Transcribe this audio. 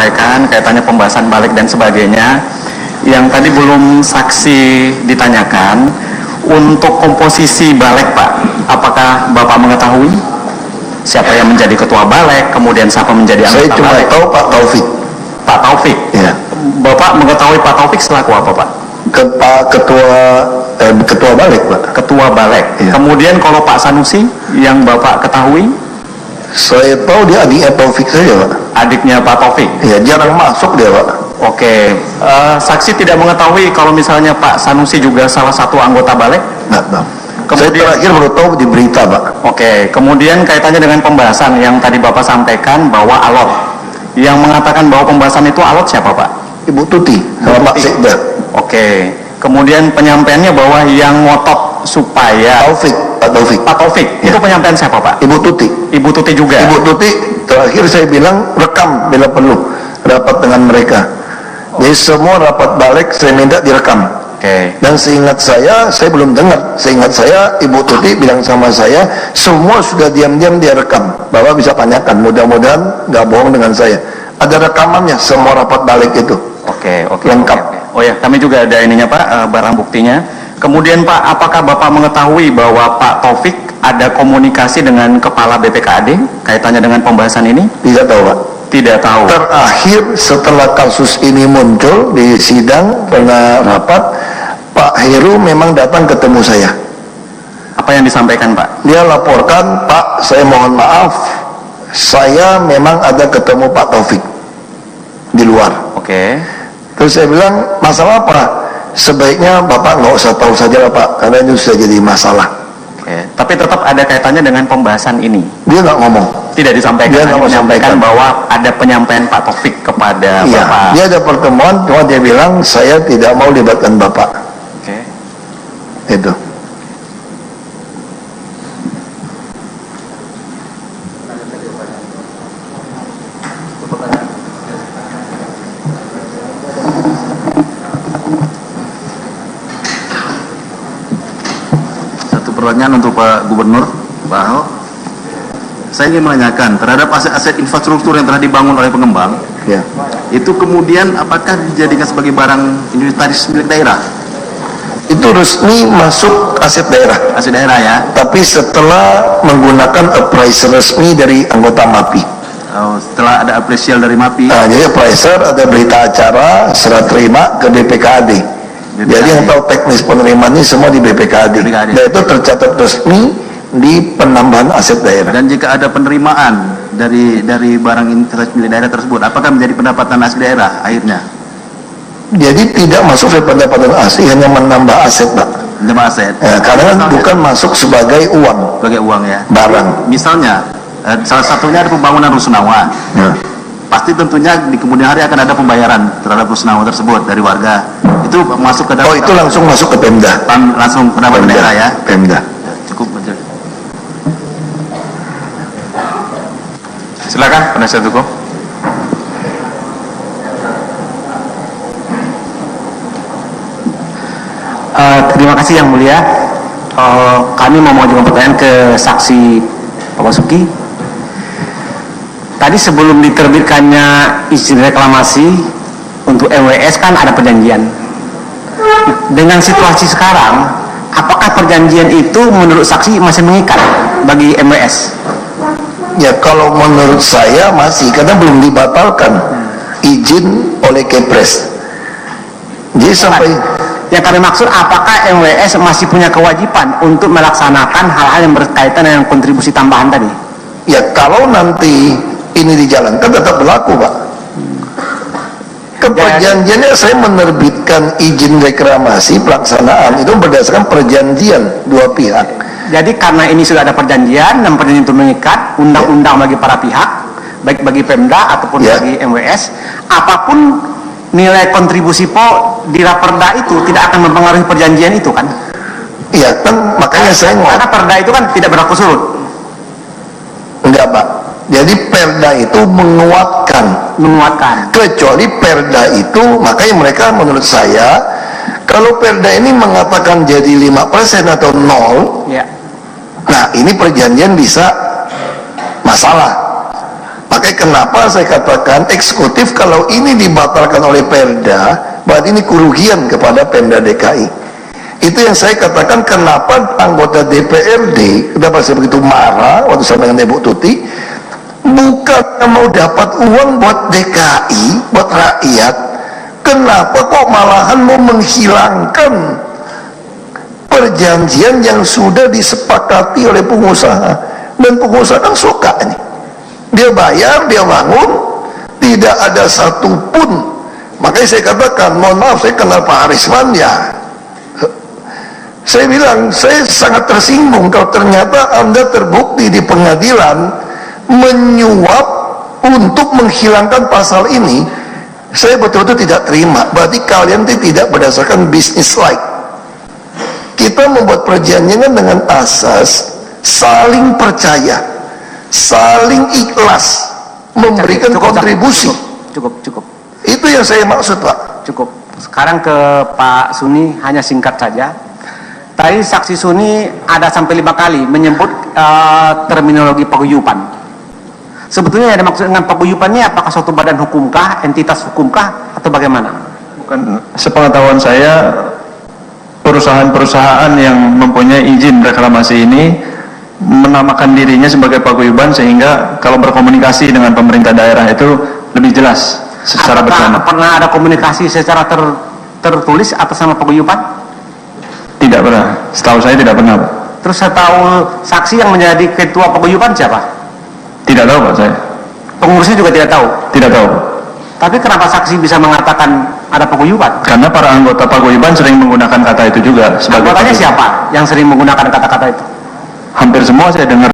sampaikan kaitannya pembahasan balik dan sebagainya. Yang tadi belum saksi ditanyakan, untuk komposisi balik Pak, apakah Bapak mengetahui siapa yang menjadi ketua balik, kemudian siapa menjadi anggota balik? Saya cuma tahu Pak Taufik. Pak Taufik? Ya. Bapak mengetahui Pak Taufik selaku apa Pak? Ketua balik Pak. Ketua balik. Ya. Kemudian kalau Pak Sanusi yang Bapak ketahui? Saya tahu dia adiknya Taufik saja Pak. Adiknya Pak Taufik? Ya, jarang masuk dia Pak. Oke, saksi tidak mengetahui kalau misalnya Pak Sanusi juga salah satu anggota balik? Nggak tahu. Kemudian, saya terakhir baru tahu di berita Pak. Oke, kemudian kaitannya dengan pembahasan yang tadi Bapak sampaikan bahwa alot. Yang mengatakan bahwa pembahasan itu alot siapa Pak? Ibu Tuti sama Pak Sekda. Oke, kemudian penyampaiannya bahwa yang ngotot supaya Pak Taufik. Ya. Itu penyampaian siapa Pak? Ibu Tuti. Ibu Tuti juga? Ibu Tuti terakhir saya bilang rekam bila perlu rapat dengan mereka. Jadi semua rapat balik saya minta direkam. Oke. Dan seingat saya belum dengar. Seingat saya Ibu Tuti bilang sama saya, semua sudah diam-diam dia rekam. Bapak bisa tanyakan, mudah-mudahan nggak bohong dengan saya. Ada rekamannya semua rapat balik itu. Oke. Lengkap. Oh ya, kami juga ada ininya Pak, barang buktinya. Kemudian Pak, apakah Bapak mengetahui bahwa Pak Taufik ada komunikasi dengan Kepala BPKAD kaitannya dengan pembahasan ini? Tidak tahu Pak. Tidak tahu. Terakhir setelah kasus ini muncul di sidang pernah rapat, Pak Heru memang datang ketemu saya. Apa yang disampaikan Pak? Dia laporkan, Pak saya mohon maaf, saya memang ada ketemu Pak Taufik di luar. Oke. Terus saya bilang, masalah apa? Sebaiknya Bapak nggak usah tahu saja lah Pak, karena itu sudah jadi masalah. Oke. Tapi tetap ada kaitannya dengan pembahasan ini. Dia nggak ngomong. Tidak disampaikan. Dia nggak menyampaikan bahwa ada penyampaian Pak Taufik kepada Bapak. Dia ada pertemuan, cuma dia bilang saya tidak mau libatkan Bapak. Oke. Itu. Pertanyaan untuk Pak Gubernur, Pak Ahok. Saya ingin menanyakan terhadap aset-aset infrastruktur yang telah dibangun oleh pengembang, ya. Itu kemudian apakah dijadikan sebagai barang inventaris milik daerah? Itu resmi masuk aset daerah. Aset daerah ya. Tapi setelah menggunakan appraiser resmi dari anggota MAPI. Oh, setelah ada apresial dari MAPI. Nah, jadi appraiser ada berita acara, serah terima ke DPKAD. Jadi yang tahu teknis penerimaan ini semua di BPKAD. Dan itu tercatat resmi di penambahan aset daerah. Dan jika ada penerimaan dari barang inventaris milik daerah tersebut, apakah menjadi pendapatan asli daerah akhirnya? Jadi tidak masuk ke pendapatan asli, hanya menambah aset Pak. Menambah aset. Ya, karena bukan masuk sebagai uang. Sebagai uang ya. Barang. Misalnya salah satunya ada pembangunan rusunawa. Ya. Pasti tentunya di kemudian hari akan ada pembayaran terhadap rusunawa tersebut dari warga. Itu masuk ke dalam. Oh, itu langsung masuk ke Pemda. Langsung pendapatan daerah ya. Pemda. Cukup aja. Silakan penasihat hukum. Terima kasih yang mulia. Kami mau mengajukan pertanyaan ke saksi Pak Basuki. Tadi sebelum diterbitkannya izin reklamasi untuk MWS kan ada perjanjian. Dengan situasi sekarang, apakah perjanjian itu menurut saksi masih mengikat bagi MWS? Ya kalau menurut saya masih, karena belum dibatalkan izin oleh Kepres. Jadi sampai yang kami maksud, apakah MWS masih punya kewajiban untuk melaksanakan hal-hal yang berkaitan dengan kontribusi tambahan tadi? Ya kalau nanti ini dijalankan tetap berlaku Pak. Perjanjiannya saya menerbitkan izin reklamasi pelaksanaan itu berdasarkan perjanjian dua pihak. Jadi karena ini sudah ada perjanjian dan perjanjian itu mengikat undang-undang bagi para pihak, baik bagi Pemda ataupun bagi MWS, apapun nilai kontribusi PO di Raperda itu tidak akan mempengaruhi perjanjian itu kan? Iya kan, makanya saya karena Perda itu kan tidak berlaku surut. Enggak Pak. Jadi Perda itu menguatkan. Kecuali Perda itu, makanya mereka menurut saya, kalau Perda ini mengatakan jadi 5% atau 0, ya. Nah ini perjanjian bisa masalah. Makanya kenapa saya katakan eksekutif kalau ini dibatalkan oleh Perda, berarti ini kerugian kepada Pemda DKI. Itu yang saya katakan kenapa anggota DPRD, kenapa saya begitu marah waktu saya dengan Ibu Tuti, bukan mau dapat uang buat DKI, buat rakyat, kenapa kok malahan mau menghilangkan perjanjian yang sudah disepakati oleh pengusaha. Dan pengusaha kan suka nih, dia bayar, dia bangun, tidak ada satupun. Makanya saya katakan, mohon maaf, saya kenal Pak Arisman ya, saya bilang saya sangat tersinggung kalau ternyata Anda terbukti di pengadilan menyuap untuk menghilangkan pasal ini. Saya betul-betul tidak terima. Berarti kalian tidak berdasarkan business like. Kita membuat perjanjian dengan asas saling percaya, saling ikhlas, memberikan kontribusi. Cukup. Itu yang saya maksud, Pak. Cukup. Sekarang ke Pak Suni, hanya singkat saja. Tadi saksi Suni ada sampai 5 kali menyebut terminologi paguyuban. Sebetulnya yang ada maksud dengan paguyuban ini apakah suatu badan hukumkah, entitas hukumkah, atau bagaimana? Bukan, sepengetahuan saya perusahaan-perusahaan yang mempunyai izin reklamasi ini menamakan dirinya sebagai paguyuban, sehingga kalau berkomunikasi dengan pemerintah daerah itu lebih jelas secara bersama. Pernah ada komunikasi secara tertulis atas nama paguyuban? Tidak pernah, setahu saya tidak pernah, Pak. Terus saya tahu saksi yang menjadi ketua paguyuban siapa? Tidak tahu, Pak, saya. Pengurusnya juga tidak tahu? Tidak tahu, Pak. Tapi kenapa saksi bisa mengatakan ada paguyuban? Karena para anggota paguyuban sering menggunakan kata itu juga sebagai Anggotanya paguyuban. siapa yang sering menggunakan kata-kata itu? Hampir semua saya dengar